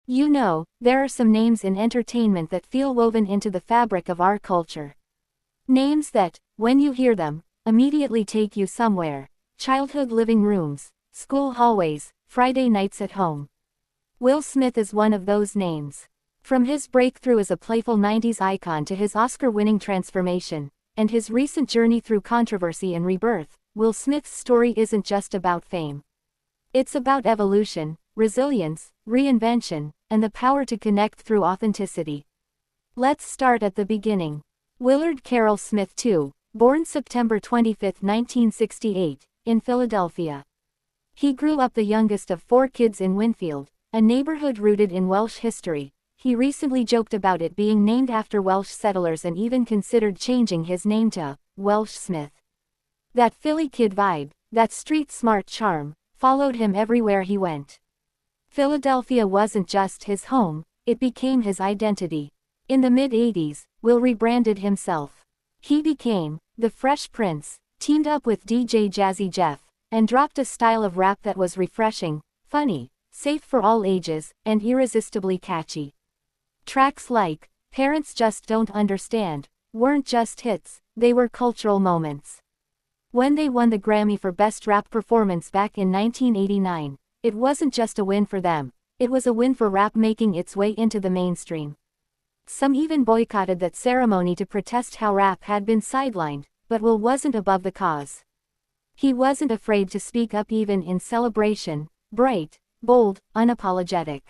You know, there are some names in entertainment that feel woven into the fabric of our culture. Names that, when you hear them, immediately take you somewhere. Childhood living rooms, school hallways, Friday nights at home. Will Smith is one of those names. From his breakthrough as a playful 90s icon to his Oscar-winning transformation, and his recent journey through controversy and rebirth, Will Smith's story isn't just about fame. It's about evolution, resilience, reinvention, and the power to connect through authenticity. Let's start at the beginning. Willard Carroll Smith II, born September 25, 1968, in Philadelphia. He grew up the youngest of 4 kids in Winfield, a neighborhood rooted in Welsh history. He recently joked about it being named after Welsh settlers and even considered changing his name to Welsh Smith. That Philly kid vibe, that street-smart charm, followed him everywhere he went. Philadelphia wasn't just his home, it became his identity. In the mid-80s, Will rebranded himself. He became the Fresh Prince, teamed up with DJ Jazzy Jeff, and dropped a style of rap that was refreshing, funny, safe for all ages, and irresistibly catchy. Tracks like Parents Just Don't Understand weren't just hits, they were cultural moments. When they won the Grammy for Best Rap Performance back in 1989, it wasn't just a win for them, it was a win for rap making its way into the mainstream. Some even boycotted that ceremony to protest how rap had been sidelined, but Will wasn't above the cause. He wasn't afraid to speak up even in celebration, bright, bold, unapologetic.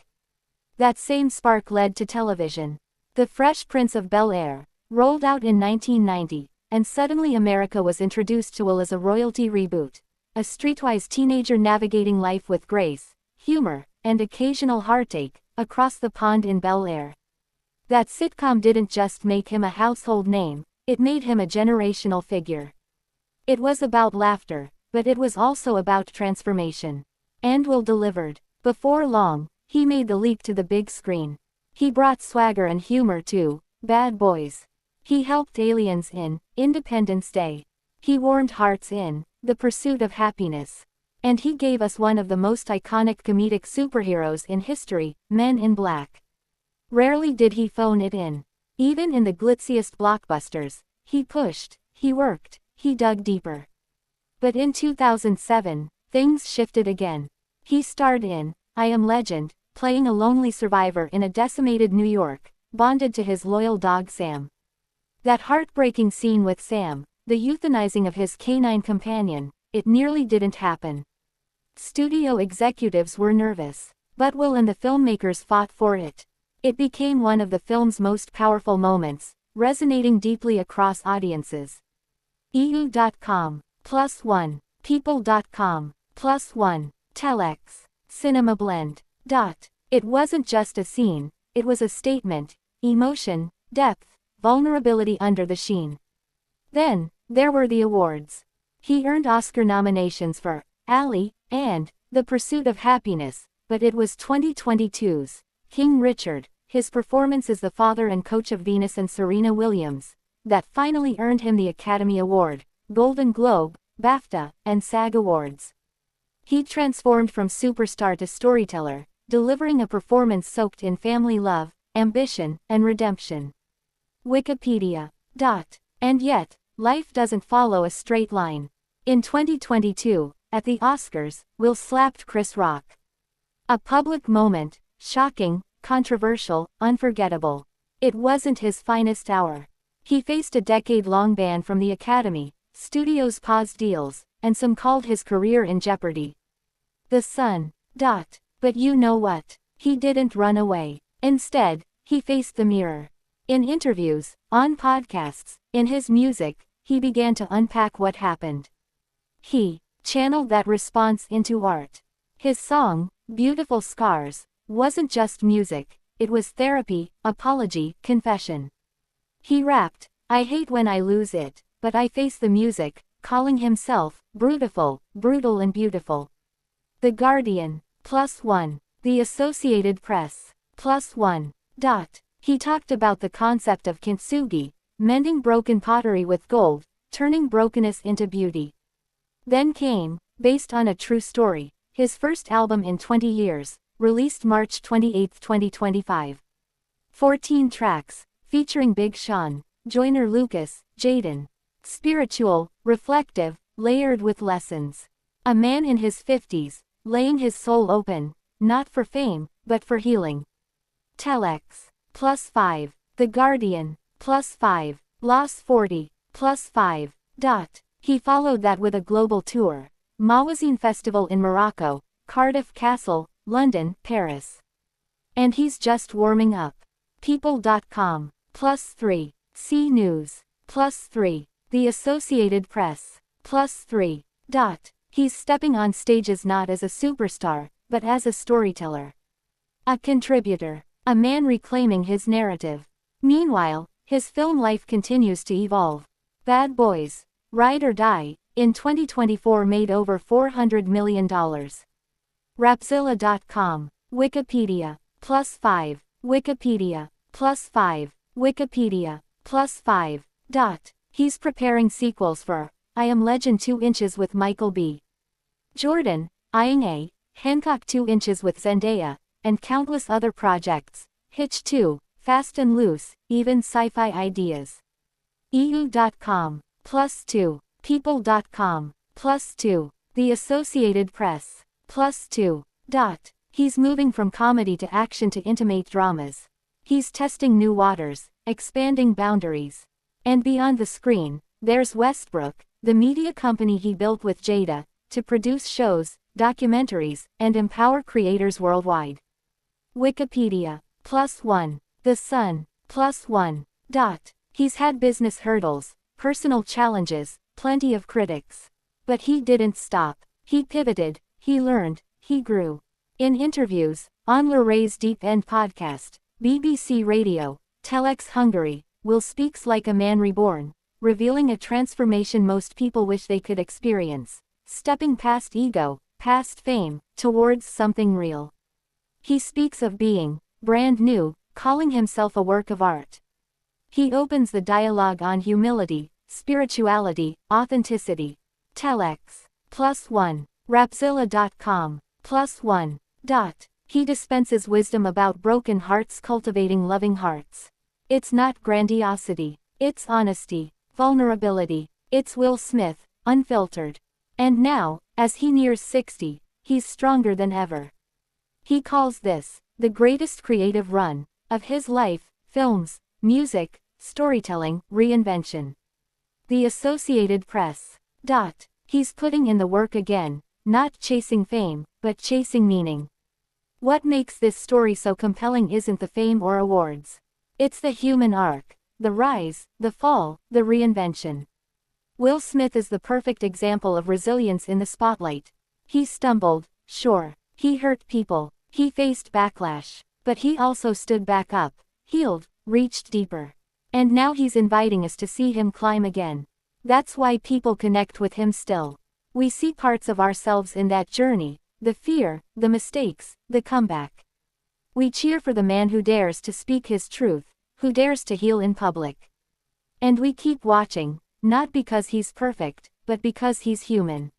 That same spark led to television. The Fresh Prince of Bel-Air rolled out in 1990, and suddenly America was introduced to Will as a royalty reboot. A streetwise teenager navigating life with grace, humor, and occasional heartache, across the pond in Bel-Air. That sitcom didn't just make him a household name, it made him a generational figure. It was about laughter, but it was also about transformation. And Will delivered. Before long, he made the leap to the big screen. He brought swagger and humor to Bad Boys. He helped aliens in Independence Day. He warmed hearts in The Pursuit of Happiness. And he gave us one of the most iconic comedic superheroes in history, Men in Black. Rarely did he phone it in. Even in the glitziest blockbusters, he pushed, he worked, he dug deeper. But in 2007, things shifted again. He starred in I Am Legend, playing a lonely survivor in a decimated New York, bonded to his loyal dog Sam. That heartbreaking scene with Sam, the euthanizing of his canine companion, it nearly didn't happen. Studio executives were nervous, but Will and the filmmakers fought for it. It became one of the film's most powerful moments, resonating deeply across audiences. EU.com, +1, People.com, +1, Telex, Cinema Blend. It wasn't just a scene, it was a statement, emotion, depth, vulnerability under the sheen. Then, there were the awards. He earned Oscar nominations for Ali and The Pursuit of Happiness, but it was 2022's King Richard, his performance as the father and coach of Venus and Serena Williams, that finally earned him the Academy Award, Golden Globe, BAFTA, and SAG Awards. He transformed from superstar to storyteller, delivering a performance soaked in family love, ambition, and redemption. Wikipedia. And yet, life doesn't follow a straight line. In 2022, at the Oscars, Will slapped Chris Rock. A public moment, shocking, controversial, unforgettable. It wasn't his finest hour. He faced a decade-long ban from the Academy, studios paused deals, and some called his career in jeopardy. The Sun. But you know what? He didn't run away. Instead, he faced the mirror. In interviews, on podcasts, in his music, he began to unpack what happened. He channeled that response into art. His song, Beautiful Scars, wasn't just music, it was therapy, apology, confession. He rapped, I hate when I lose it, but I face the music, calling himself brutiful, brutal and beautiful. The Guardian, +1. The Associated Press, +1. He talked about the concept of kintsugi, mending broken pottery with gold, turning brokenness into beauty. Then came, based on a true story, his first album in 20 years, released March 28, 2025. 14 tracks, featuring Big Sean, Joyner Lucas, Jaden. Spiritual, reflective, layered with lessons. A man in his 50s, laying his soul open, not for fame, but for healing. Telex, +5. The Guardian, +5. Loss 40, +5. He followed that with a global tour. Mawazine Festival in Morocco, Cardiff Castle, London, Paris. And he's just warming up. People.com, +3. C News, +3. The Associated Press, +3. He's stepping on stages not as a superstar, but as a storyteller. A contributor. A man reclaiming his narrative. Meanwhile, his film life continues to evolve. Bad Boys, Ride or Die, in 2024 made over $400 million. Rapzilla.com, Wikipedia, +5. Wikipedia, +5. Wikipedia, +5. He's preparing sequels for I Am Legend 2 Inches with Michael B. Jordan, eyeing A. Hancock 2 Inches with Zendaya, and countless other projects. Hitch 2, Fast and Loose, even sci-fi ideas. EU.com, +2. People.com, +2. The Associated Press, +2. He's moving from comedy to action to intimate dramas. He's testing new waters, expanding boundaries. And beyond the screen, there's Westbrook, the media company he built with Jada, to produce shows, documentaries, and empower creators worldwide. Wikipedia, +1. The Sun, +1. He's had business hurdles, personal challenges, plenty of critics. But he didn't stop. He pivoted, he learned, he grew. In interviews, on Lorraine's Deep End podcast, BBC Radio, Telex Hungary, Will speaks like a man reborn, revealing a transformation most people wish they could experience, stepping past ego, past fame, towards something real. He speaks of being brand new, calling himself a work of art. He opens the dialogue on humility, spirituality, authenticity. Telex, +1. Rapzilla.com, +1. He dispenses wisdom about broken hearts cultivating loving hearts. It's not grandiosity, it's honesty, vulnerability, it's Will Smith, unfiltered. And now, as he nears 60, he's stronger than ever. He calls this the greatest creative run of his life: films, music, storytelling, reinvention. The Associated Press. He's putting in the work again, not chasing fame, but chasing meaning. What makes this story so compelling isn't the fame or awards. It's the human arc, the rise, the fall, the reinvention. Will Smith is the perfect example of resilience in the spotlight. He stumbled, sure. He hurt people. He faced backlash. But he also stood back up, healed, reached deeper. And now he's inviting us to see him climb again. That's why people connect with him still. We see parts of ourselves in that journey, the fear, the mistakes, the comeback. We cheer for the man who dares to speak his truth, who dares to heal in public. And we keep watching, not because he's perfect, but because he's human.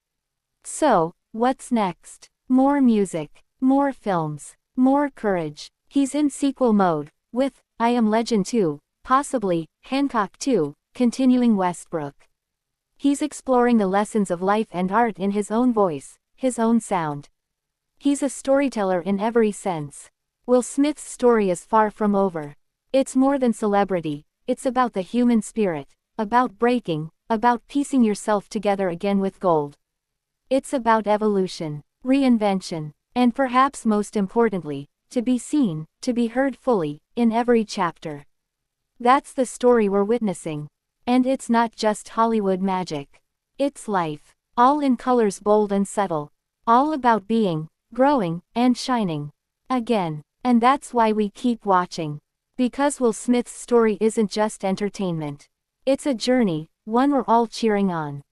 So, what's next? More music, more films, more courage. He's in sequel mode, with I Am Legend 2, possibly Hancock 2, continuing Westbrook. He's exploring the lessons of life and art in his own voice, his own sound. He's a storyteller in every sense. Will Smith's story is far from over. It's more than celebrity, it's about the human spirit, about breaking, about piecing yourself together again with gold. It's about evolution, reinvention, and perhaps most importantly, to be seen, to be heard fully, in every chapter. That's the story we're witnessing. And it's not just Hollywood magic. It's life, all in colors bold and subtle, all about being, growing, and shining. Again. And that's why we keep watching. Because Will Smith's story isn't just entertainment. It's a journey, one we're all cheering on.